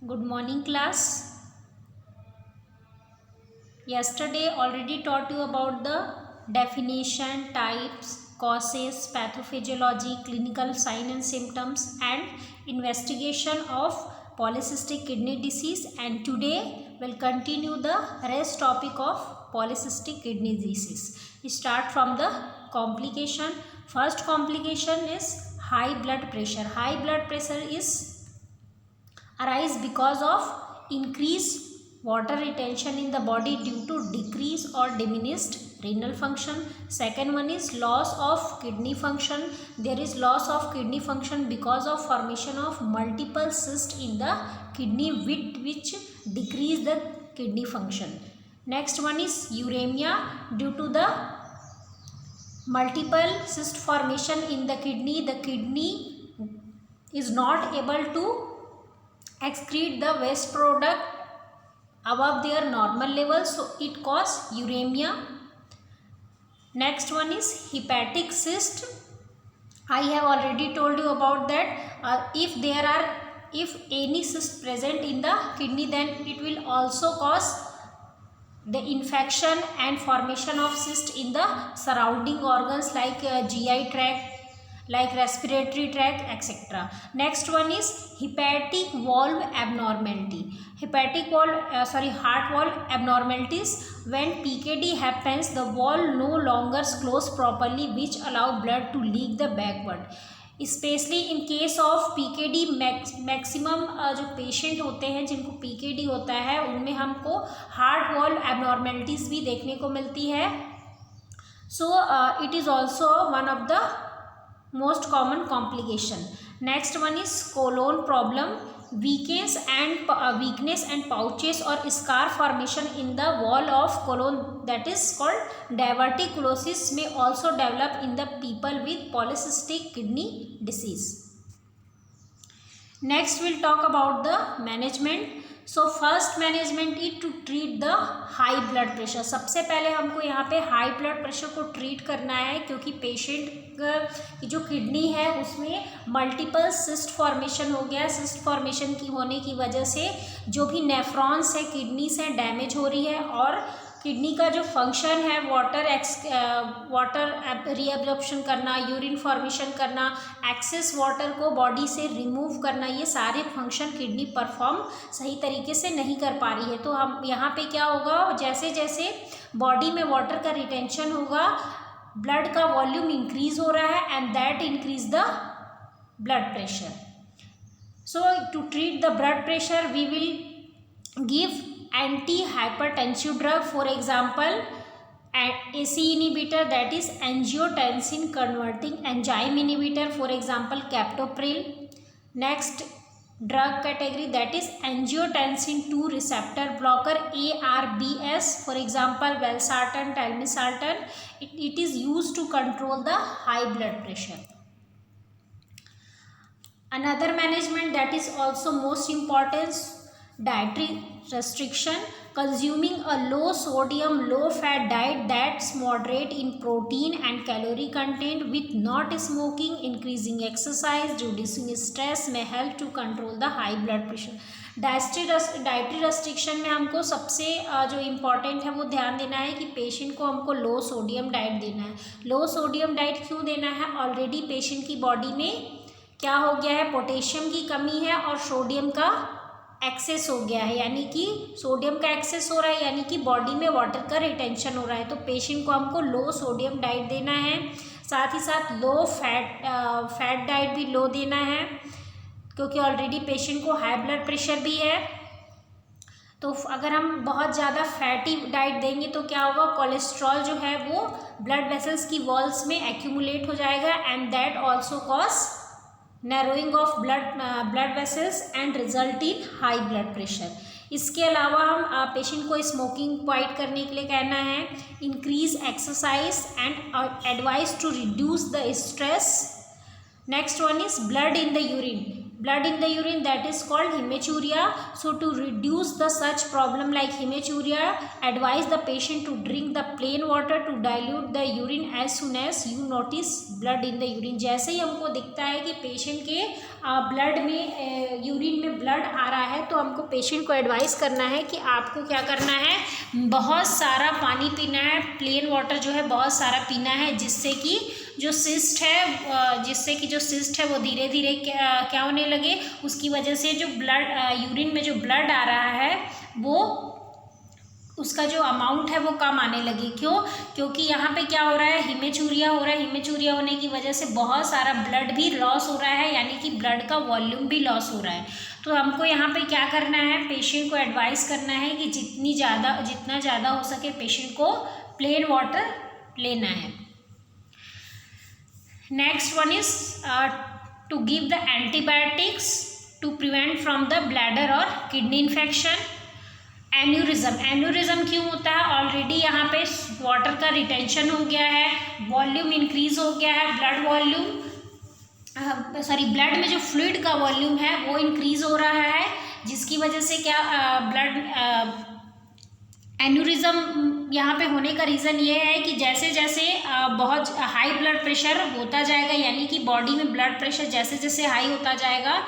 Good morning, class. Yesterday already taught you about the definition, types, causes, pathophysiology, clinical sign and symptoms, and investigation of polycystic kidney disease. And today we'll continue the rest topic of polycystic kidney disease. We start from the complication. First complication is high blood pressure. High blood pressure is arise because of increased water retention in the body due to decrease or diminished renal function. Second one is loss of kidney function. There is loss of kidney function because of formation of multiple cysts in the kidney which decrease the kidney function. Next one is uremia. Due to the multiple cyst formation in the kidney is not able to excrete the waste product above their normal level, so it causes uremia. Next one is hepatic cyst. I have already told you about that. If any cyst present in the kidney, then it will also cause the infection and formation of cyst in the surrounding organs like GI tract, like respiratory tract, etc. Next one is hepatic valve abnormality. Heart valve abnormalities. When PKD happens, the valve no longer close properly, which allow blood to leak the backward. Specially in case of PKD maximum जो patient होते हैं जिनको PKD होता है उनमें हमको heart wall abnormalities भी देखने को मिलती है. So it is also one of the most common complication. Next one is colon problem. Weakness and pouches or scar formation in the wall of colon, that is called diverticulosis, may also develop in the people with polycystic kidney disease. Next we'll talk about the management. So first management is to treat the high blood pressure. सबसे पहले हमको यहाँ पे high blood pressure को treat करना है, क्योंकि patient की जो किडनी है उसमें मल्टीपल सिस्ट फॉर्मेशन हो गया. सिस्ट फॉर्मेशन की होने की वजह से जो भी नेफ्रॉन्स है किडनी से डैमेज हो रही है, और किडनी का जो फंक्शन है वाटर रीअब्जॉर्प्शन करना, यूरिन फॉर्मेशन करना, एक्सेस वाटर को बॉडी से रिमूव करना, ये सारे फंक्शन किडनी परफॉर्म सही तरीके से नहीं कर पा रही है. तो हम यहाँ पे क्या होगा, जैसे जैसे बॉडी में वाटर का रिटेंशन होगा, ब्लड का वॉल्यूम इंक्रीज हो रहा है and that increase the blood pressure. So to treat the blood pressure we will give anti-hypertensive drug, for example ACE inhibitor, that is angiotensin converting enzyme inhibitor, for example captopril. Next drug category, that is angiotensin 2 receptor blocker ARBS, for example valsartan, telmisartan. It is used to control the high blood pressure. Another management that is also most important, dietary restriction. Consuming a low sodium low fat diet that's moderate in protein and calorie content, with not smoking, increasing exercise, reducing stress may help to control the high blood pressure. Dietary restriction में हमको सबसे जो important है वो ध्यान देना है कि पेशेंट को हमको लो सोडियम डाइट देना है. लो सोडियम डाइट क्यों देना है, ऑलरेडी पेशेंट की बॉडी में क्या हो गया है, पोटेशियम की कमी है और सोडियम का एक्सेस हो गया है, यानी कि सोडियम का एक्सेस हो रहा है, यानी कि बॉडी में वाटर का रिटेंशन हो रहा है. तो पेशेंट को हमको लो सोडियम डाइट देना है, साथ ही साथ लो फैट डाइट भी लो देना है, क्योंकि ऑलरेडी पेशेंट को हाई ब्लड प्रेशर भी है. तो अगर हम बहुत ज़्यादा फैटी डाइट देंगे तो क्या होगा, कोलेस्ट्रॉल जो है वो ब्लड वेसल्स की वॉल्स में एक्यूमुलेट हो जाएगा and that also cause narrowing of blood vessels and result in high blood pressure. इसके अलावा हम पेशेंट को स्मोकिंग अवॉइड करने के लिए कहना है, increase exercise and advice to reduce the stress. Next one is blood in the urine. blood in the urine, that is called hematuria. So to reduce the such problem like hematuria, advise the patient to drink the plain water to dilute the urine as soon as you notice blood in the urine. जैसे ही हमको दिखता है कि patient के blood में urine में blood आ रहा है तो हमको पेशेंट को एडवाइस करना है कि आपको क्या करना है, बहुत सारा पानी पीना है, प्लेन वाटर जो है बहुत सारा पीना है, जिससे कि जो सिस्ट है वो धीरे धीरे क्या होने लगे, उसकी वजह से जो ब्लड यूरिन में जो ब्लड आ रहा है वो उसका जो अमाउंट है वो कम आने लगे। क्यों? क्योंकि यहाँ पे क्या हो रहा है, हिमेचूरिया हो रहा है। हिमेचूरिया होने की वजह से बहुत सारा ब्लड भी लॉस हो रहा है, यानी कि ब्लड का वॉल्यूम भी लॉस हो रहा है। तो हमको यहाँ पे क्या करना है, पेशेंट को एडवाइस करना है कि जितना ज़्यादा हो सके पेशेंट को प्लेन वाटर लेना है। Next one is to give the antibiotics to prevent from the bladder और किडनी इन्फेक्शन। एन्यूरिज्म क्यों होता है, ऑलरेडी यहाँ पे वाटर का रिटेंशन हो गया है, वॉल्यूम इंक्रीज हो गया है, ब्लड में जो फ्लूइड का वॉल्यूम है वो इंक्रीज हो रहा है, जिसकी वजह से क्या एन्यूरिज्म यहाँ पे होने का रीज़न ये है कि जैसे जैसे बहुत हाई ब्लड प्रेशर होता जाएगा, यानी कि बॉडी में ब्लड प्रेशर जैसे जैसे हाई होता जाएगा,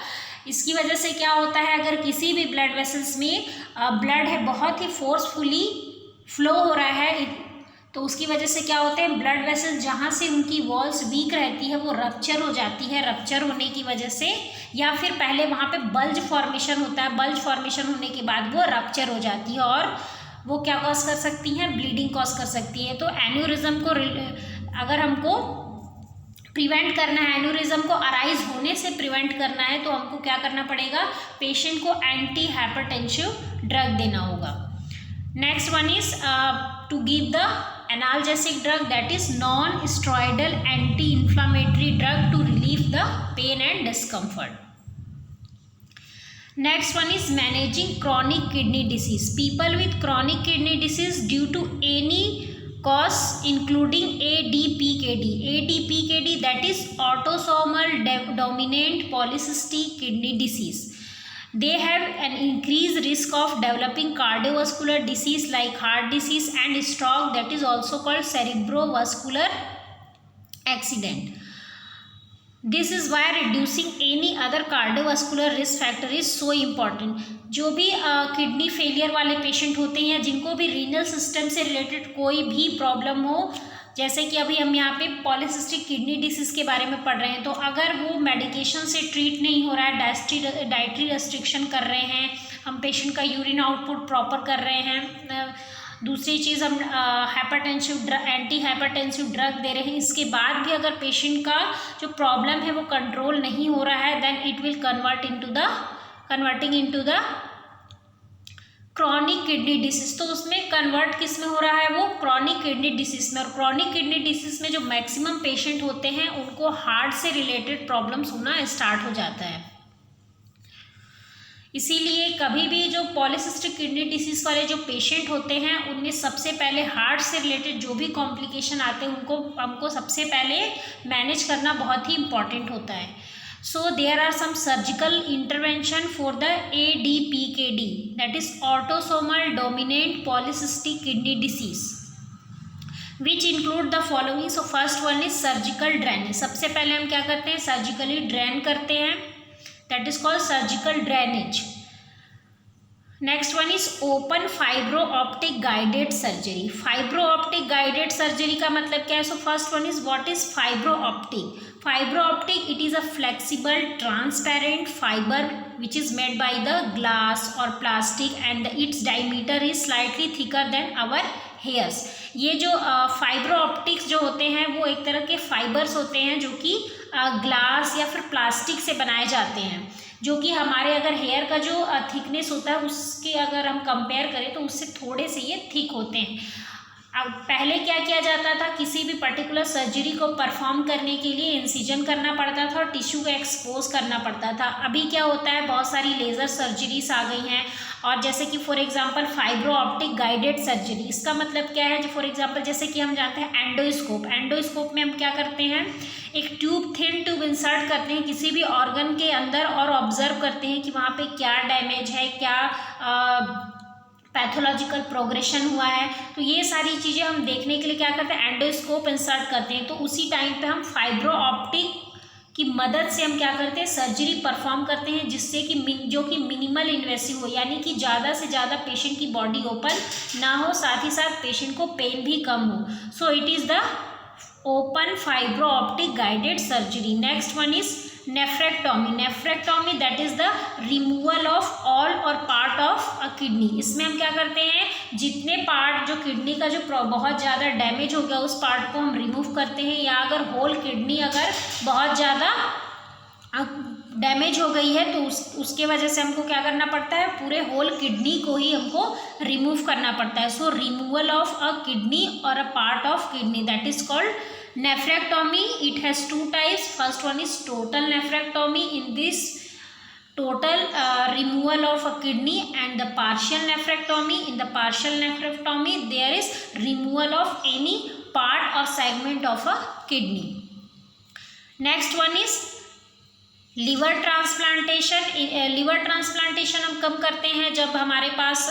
इसकी वजह से क्या होता है, अगर किसी भी ब्लड वेसल्स में ब्लड है बहुत ही फोर्सफुली फ्लो हो रहा है, तो उसकी वजह से क्या होते हैं, ब्लड वेसल्स जहाँ से उनकी वॉल्स वीक रहती है वो रप्चर हो जाती है। रप्चर होने की वजह से या फिर पहले वहाँ पे बल्ज फॉर्मेशन होता है, बल्ज फॉर्मेशन होने के बाद वो रप्चर हो जाती है और वो क्या कॉज कर सकती हैं, ब्लीडिंग कॉज कर सकती है। तो एन्यूरिज्म को अगर हमको प्रिवेंट करना है, एन्यूरिज्म को अराइज होने से प्रिवेंट करना है, तो हमको क्या करना पड़ेगा, पेशेंट को एंटी हाइपरटेंसिव ड्रग देना होगा। Next one is to give the analgesic drug, that is non steroidal anti inflammatory drug to relieve the pain and discomfort. Next one is managing chronic kidney disease. People with chronic kidney disease due to any cause including ADPKD. ADPKD, that is autosomal dominant polycystic kidney disease. They have an increased risk of developing cardiovascular disease like heart disease and stroke, that is also called cerebrovascular accident. This is why reducing any other cardiovascular risk factor is so important. जो भी kidney failure वाले patient होते हैं या जिनको भी renal system से related कोई भी प्रॉब्लम हो, जैसे कि अभी हम यहाँ पे पॉलीसिस्टिक किडनी डिसीज़ के बारे में पढ़ रहे हैं, तो अगर वो मेडिकेशन से ट्रीट नहीं हो रहा है, डाइटरी रेस्ट्रिक्शन कर रहे हैं, हम पेशेंट का यूरिन आउटपुट प्रॉपर कर रहे हैं, दूसरी चीज़ हम एंटी हाइपरटेंसिव ड्रग दे रहे हैं, इसके बाद भी अगर पेशेंट का जो प्रॉब्लम है वो कंट्रोल नहीं हो रहा है, then it will converting into the chronic kidney disease. तो उसमें कन्वर्ट किस में हो रहा है, वो क्रॉनिक किडनी डिसीज में। और क्रॉनिक किडनी डिसीज में जो मैक्सिमम पेशेंट होते हैं उनको हार्ट से रिलेटेड प्रॉब्लम्स होना स्टार्ट हो जाता है। इसीलिए कभी भी जो पॉलीसिस्टिक किडनी डिसीज़ वाले जो पेशेंट होते हैं उनमें सबसे पहले हार्ट से रिलेटेड जो भी कॉम्प्लिकेशन आते हैं उनको हमको सबसे पहले मैनेज करना बहुत ही इम्पॉर्टेंट होता है। So there are some surgical intervention for the ADPKD, that is autosomal dominant polycystic kidney disease, which include the following. So first one is surgical drainage. सबसे पहले हम क्या करते हैं, सर्जिकली ड्रेन करते हैं, that is called surgical drainage. Next one is open fibro optic guided surgery. Fibro optic guided surgery का मतलब क्या है? So first one is what is fibro optic? Fibro optic, it is a flexible transparent fiber which is made by the glass or plastic and its diameter is slightly thicker than our hairs. ये जो fibro optics जो होते हैं वो एक तरह के fibres होते हैं जो कि ग्लास या फिर प्लास्टिक से बनाए जाते हैं, जो कि हमारे अगर हेयर का जो थिकनेस होता है उसके अगर हम कंपेयर करें तो उससे थोड़े से ये थिक होते हैं। अब पहले क्या किया जाता था, किसी भी पर्टिकुलर सर्जरी को परफॉर्म करने के लिए इंसिजन करना पड़ता था और टिश्यू को एक्सपोज करना पड़ता था। अभी क्या होता है, बहुत सारी लेज़र सर्जरीज आ गई हैं, और जैसे कि for example fibro optic guided surgery. इसका मतलब क्या है, फॉर एग्जांपल जैसे कि हम जानते हैं एंडोस्कोप। एंडोस्कोप में हम क्या करते हैं, एक ट्यूब, थिन ट्यूब इंसर्ट करते हैं किसी भी ऑर्गन के अंदर और ऑब्जर्व करते हैं कि वहाँ पे क्या डैमेज है, क्या पैथोलॉजिकल प्रोग्रेशन हुआ है। तो ये सारी चीज़ें हम देखने के लिए क्या करते हैं, एंडोस्कोप इंसर्ट करते हैं। तो उसी टाइम पे हम फाइब्रो ऑप्टिक की मदद से हम क्या करते हैं, सर्जरी परफॉर्म करते हैं, जिससे कि जो कि मिनिमल इन्वेसिव हो, यानी कि ज़्यादा से ज़्यादा पेशेंट की बॉडी ओपन ना हो, साथ ही साथ पेशेंट को पेन भी कम हो। So it is the open fibro optic guided surgery. Next one is nephrectomy. Nephrectomy that is the removal of all और पार्ट ऑफ अ किडनी। इसमें हम क्या करते हैं, जितने पार्ट जो किडनी का जो बहुत ज़्यादा डैमेज हो गया उस पार्ट को हम रिमूव करते हैं, या अगर होल किडनी अगर बहुत ज़्यादा डैमेज हो गई है तो उसके वजह से हमको क्या करना पड़ता है, पूरे होल किडनी को ही हमको रिमूव करना पड़ता है। So removal of a kidney और a part of kidney that is called nephrectomy. It has two types. First one is total nephrectomy. In this total removal of a kidney, and the partial nephrectomy. In the partial nephrectomy there is removal of any part or segment of a kidney. Next one is liver transplantation. Liver transplantation हम कब करते हैं, जब हमारे पास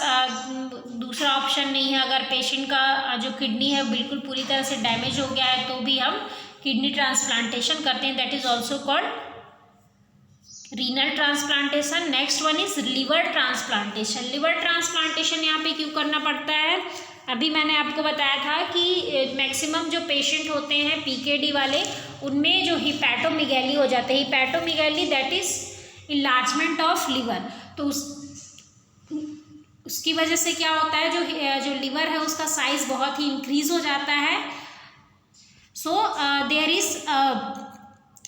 दूसरा option नहीं है, अगर पेशेंट का जो किडनी है बिल्कुल पूरी तरह से डैमेज हो गया है तो भी हम किडनी ट्रांसप्लांटेशन करते हैं, that is also called renal transplantation. Next one is liver transplantation. Liver transplantation यहाँ पे क्यों करना पड़ता है, अभी मैंने आपको बताया था कि मैक्सिमम जो पेशेंट होते हैं पीकेडी वाले, उनमें जो हिपैटोमेगैली हो जाते हैं। Hepatomegaly that is enlargement of liver. तो उसकी वजह से क्या होता है, जो लिवर है उसका साइज बहुत ही इंक्रीज हो जाता है। So there is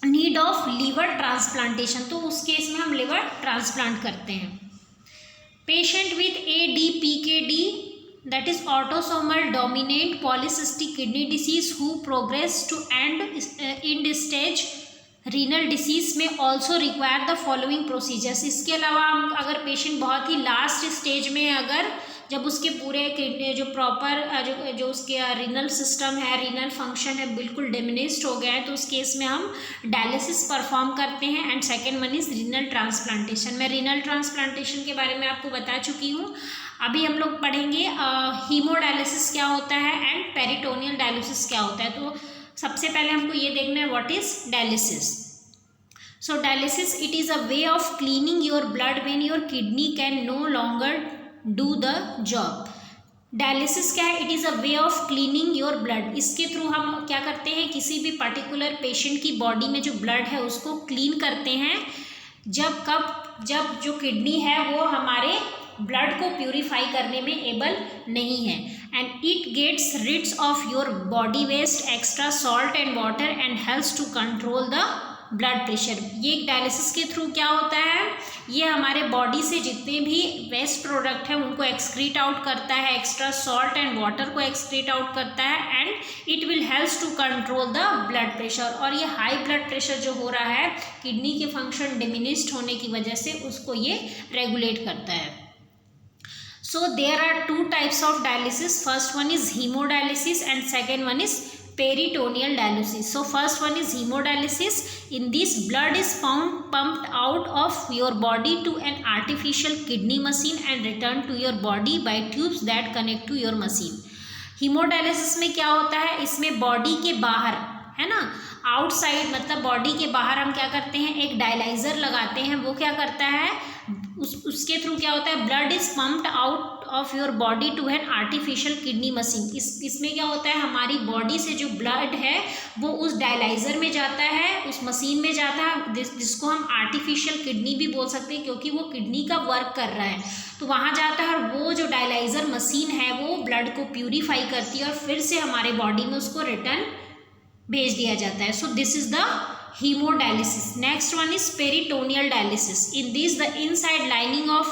need of liver transplantation. तो उस केस में हम लिवर ट्रांसप्लांट करते हैं। Patient with ADPKD that is autosomal dominant polycystic kidney disease who progress to end stage renal disease may also require the following procedures. इसके अलावा हम अगर पेशेंट बहुत ही लास्ट स्टेज में, अगर जब उसके पूरे किडनी जो प्रॉपर जो उसके रीनल सिस्टम है, रीनल फंक्शन है बिल्कुल डिमिनिश्ड हो गया है, तो उस केस में हम डायलिसिस परफॉर्म करते हैं। And second one is renal transplantation. मैं रीनल ट्रांसप्लांटेशन के बारे में आपको बता चुकी हूँ। अभी हम लोग पढ़ेंगे हीमोडायलिसिस क्या होता है एंड पेरिटोनियल डायलिसिस क्या होता है। तो सबसे पहले हमको ये देखना है what is dialysis. So dialysis it is a way of cleaning your blood when your kidney can no longer do the job. Dialysis क्या है, it is a way of cleaning your blood. इसके through हम क्या करते हैं, किसी भी particular patient की बॉडी में जो ब्लड है उसको क्लीन करते हैं, जब जो किडनी है वो हमारे ब्लड को प्यूरिफाई करने में एबल नहीं है। And it gets rids of your body waste, extra salt and water and helps to control the blood pressure. ये डायलिसिस के थ्रू क्या होता है, ये हमारे बॉडी से जितने भी वेस्ट प्रोडक्ट हैं उनको एक्सक्रीट आउट करता है, एक्स्ट्रा सॉल्ट एंड वाटर को एक्सक्रीट आउट करता है, and it will helps to control the blood pressure. और ये हाई ब्लड प्रेशर जो हो रहा है किडनी के फंक्शन डिमिनिश्ड होने की वजह से, उसको ये रेगुलेट करता है। So there are two types of dialysis. First one is hemodialysis and second one is peritoneal dialysis. So first one is hemodialysis. In this, blood is pumped out of your body to an artificial kidney machine and returned to your body by tubes that connect to your machine. Hemodialysis में क्या होता है, इसमें body के बाहर है ना, outside मतलब बॉडी के बाहर हम क्या करते हैं, एक डायलाइजर लगाते हैं। वो क्या करता है, उसके थ्रू क्या होता है, blood is pumped out of your body to an artificial kidney machine. इसमें क्या होता है, हमारी बॉडी से जो ब्लड है वो उस डायलाइजर में जाता है, उस मशीन में जाता है, जिसको हम आर्टिफिशियल किडनी भी बोल सकते हैं, क्योंकि वो किडनी का वर्क कर रहा है। तो वहाँ जाता है और वो जो डायलाइजर मशीन है वो ब्लड को प्यूरीफाई करती है और फिर से हमारे बॉडी में उसको रिटर्न भेज दिया जाता है। So this is the hemodialysis. Next one is peritoneal dialysis. In this, the inside lining of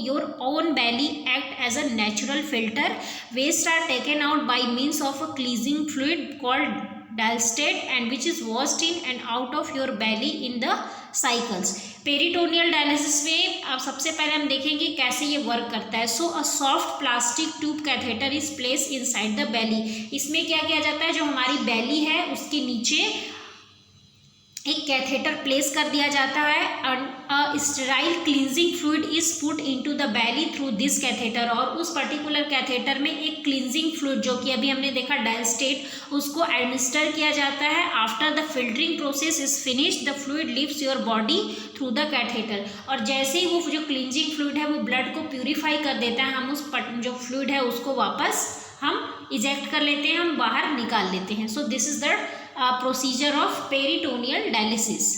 your own belly act as a natural filter. Waste are taken out by means of a cleansing fluid called diastase, and which is washed in and out of your belly in the cycles. Peritoneal dialysis में अब सबसे पहले हम देखेंगे कैसे ये work करता है. So a soft plastic tube catheter is place inside the belly. इसमें क्या किया जाता है, जो हमारी बेली है उसके नीचे एक कैथेटर प्लेस कर दिया जाता है. A sterile cleansing fluid is put into the belly through this catheter. और उस पर्टिकुलर कैथेटर में एक क्लींजिंग फ्लूइड, जो कि अभी हमने देखा डायस्टेट, उसको एडमिनिस्टर किया जाता है. After the filtering process is finished the fluid leaves your body through the catheter. और जैसे ही वो जो क्लींजिंग फ्लूइड है वो ब्लड को प्यूरिफाई कर देता है, हम उस जो फ्लूइड है उसको वापस हम इजेक्ट कर लेते हैं, हम बाहर निकाल लेते हैं. So this is the procedure of peritoneal dialysis.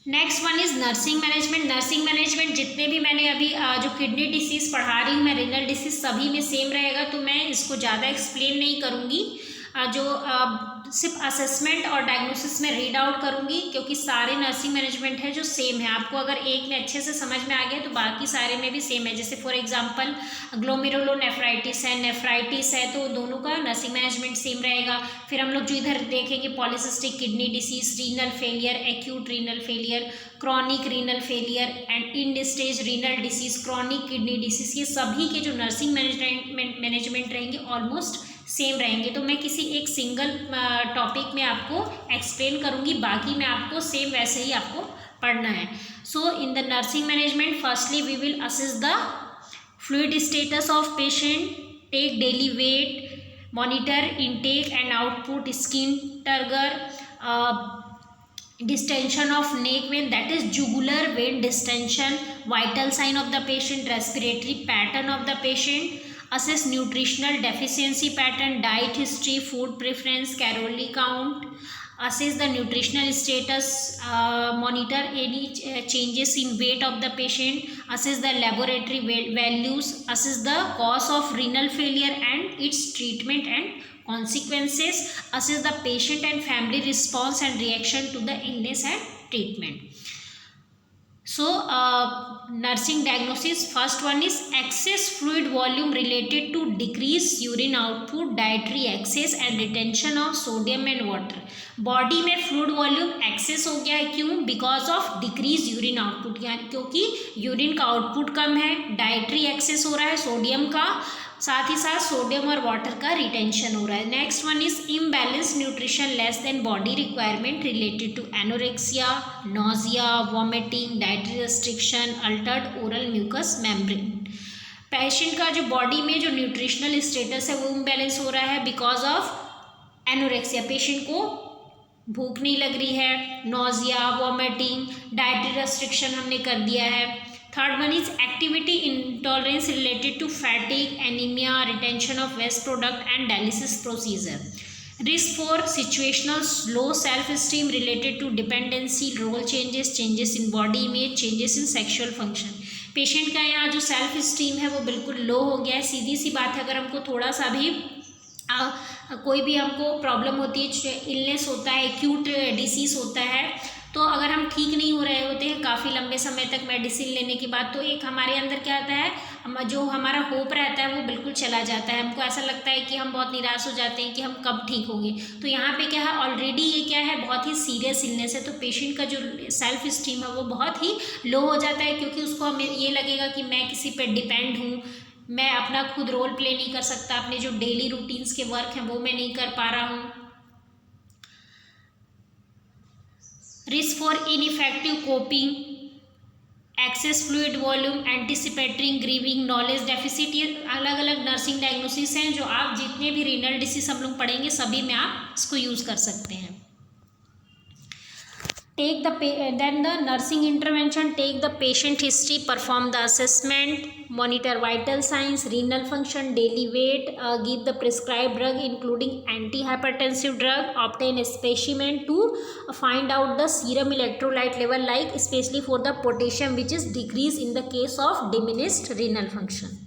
Next one is nursing management. Nursing management जितने भी मैंने अभी जो किडनी डिसीज़ पढ़ा रही हूँ मैं, रीनल डिसीज़ सभी में सेम रहेगा, तो मैं इसको ज़्यादा एक्सप्लेन नहीं करूँगी. जो सिर्फ असेसमेंट और डायग्नोसिस में रीड आउट करूँगी, क्योंकि सारे नर्सिंग मैनेजमेंट है जो सेम है. आपको अगर एक में अच्छे से समझ में आ गया तो बाकी सारे में भी सेम है. जैसे फॉर एग्जांपल ग्लोमेरुलोनेफ्राइटिस है, नेफ्राइटिस है, तो दोनों का नर्सिंग मैनेजमेंट सेम रहेगा. फिर हम लोग जो इधर देखेंगे polycystic kidney disease, renal failure, acute renal failure, chronic renal failure and in stage renal disease, chronic kidney disease, ये सभी के जो नर्सिंग मैनेजमेंट रहेंगे ऑलमोस्ट सेम रहेंगे. तो मैं किसी एक सिंगल टॉपिक में आपको एक्सप्लेन करूँगी, बाकी में आपको सेम वैसे ही आपको पढ़ना है. So in the nursing management firstly we will assess the fluid status of patient, take daily weight, monitor intake and output, skin turgor, distension of neck vein, that is jugular vein distension, vital sign of the patient, respiratory pattern of the patient, assess nutritional deficiency pattern, diet history, food preference, calorie count, assess the nutritional status, monitor any changes in weight of the patient, assess the laboratory values, assess the cause of renal failure and its treatment and consequences, assess the patient and family response and reaction to the illness and treatment. So nursing diagnosis, first one is excess fluid volume related to decreased urine output, dietary excess and retention of sodium and water. Body में fluid volume access हो गया है, क्यों? Because of decrease urine output, यानी क्योंकि urine का output कम है, dietary access हो रहा है सोडियम का, साथ ही साथ सोडियम और वाटर का रिटेंशन हो रहा है. Next one is imbalance nutrition less than body requirement related to anorexia, nausea, vomiting, dietary restriction, altered oral mucous membrane. Patient का जो बॉडी में जो न्यूट्रिशनल स्टेटस है वो इम्बैलेंस हो रहा है बिकॉज ऑफ एनोरेक्सिया. पेशेंट को भूख नहीं लग रही है, नोजिया, वॉमिटिंग, डाइटरी रेस्ट्रिक्शन हमने कर दिया है. Third one is activity intolerance related to fatigue, anaemia, retention of waste product and dialysis procedure. Risk for situational low self esteem related to dependency, role changes, changes in body image, changes in sexual function. Patient का यहाँ जो self esteem है वो बिल्कुल लो हो गया है. सीधी सी बात है, अगर हमको थोड़ा सा भी कोई भी हमको प्रॉब्लम होती है, इलनेस होता है, एक्यूट डिसीज़ होता है, तो अगर हम ठीक नहीं हो रहे होते हैं काफ़ी लंबे समय तक मेडिसिन लेने के बाद, तो एक हमारे अंदर क्या आता है, जो हमारा होप रहता है वो बिल्कुल चला जाता है. हमको ऐसा लगता है कि हम बहुत निराश हो जाते हैं कि हम कब ठीक होंगे. तो यहाँ पे क्या है, ऑलरेडी ये क्या है, बहुत ही सीरियस इलनेस है, तो पेशेंट का जो सेल्फ स्टीम है वो बहुत ही लो हो जाता है, क्योंकि उसको हमें ये लगेगा कि मैं किसी पे डिपेंड हूँ, मैं अपना खुद रोल प्ले नहीं कर सकता, अपने जो डेली रूटीन्स के वर्क हैं वो मैं नहीं कर पा रहा हूँ. Risk for ineffective coping, access fluid volume, anticipatory grieving, knowledge deficit, ये अलग अलग नर्सिंग डायग्नोसिस हैं जो आप जितने भी रीनल डिसीज हम लोग पढ़ेंगे सभी में आप इसको यूज़ कर सकते हैं. Take then the nursing intervention, take the patient history, perform the assessment, monitor vital signs, renal function, daily weight, give the prescribed drug including antihypertensive drug, obtain a specimen to find out the serum electrolyte level, like especially for the potassium which is decreased in the case of diminished renal function.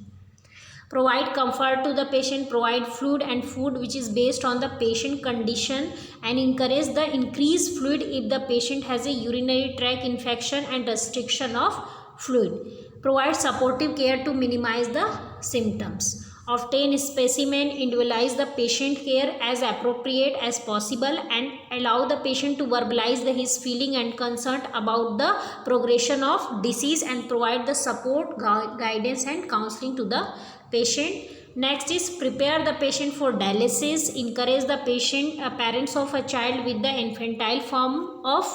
Provide comfort to the patient, provide fluid and food which is based on the patient condition, and encourage the increased fluid if the patient has a urinary tract infection and restriction of fluid. Provide supportive care to minimize the symptoms. Obtain specimen, individualize the patient care as appropriate as possible, and allow the patient to verbalize his feeling and concern about the progression of disease, and provide the support, guidance and counseling to the patient. Next is prepare the patient for dialysis. Encourage the parents of a child with the infantile form of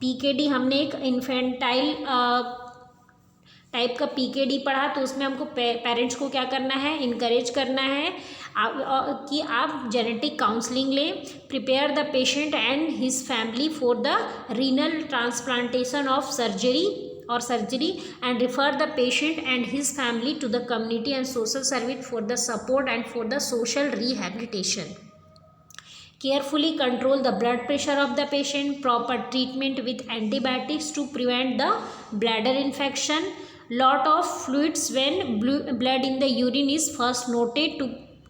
PKD. हमने एक infantile type का PKD पढ़ा, तो उसमें हमको parents को क्या करना है, इनकरेज करना है कि आप जेनेटिक काउंसलिंग लें. Prepare the patient and his family for the renal transplantation of surgery and refer the patient and his family to the community and social service for the support and for the social rehabilitation. Carefully control the blood pressure of the patient. Proper treatment with antibiotics to prevent the bladder infection. Lot of fluids when blood in the urine is first noted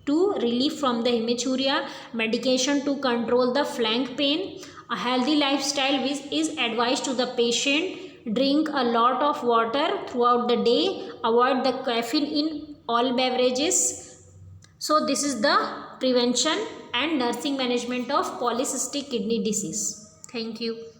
to relief from the hematuria. Medication to control the flank pain. A healthy lifestyle is advised to the patient. Drink a lot of water throughout the day. Avoid the caffeine in all beverages. So this is the prevention and nursing management of polycystic kidney disease. Thank you.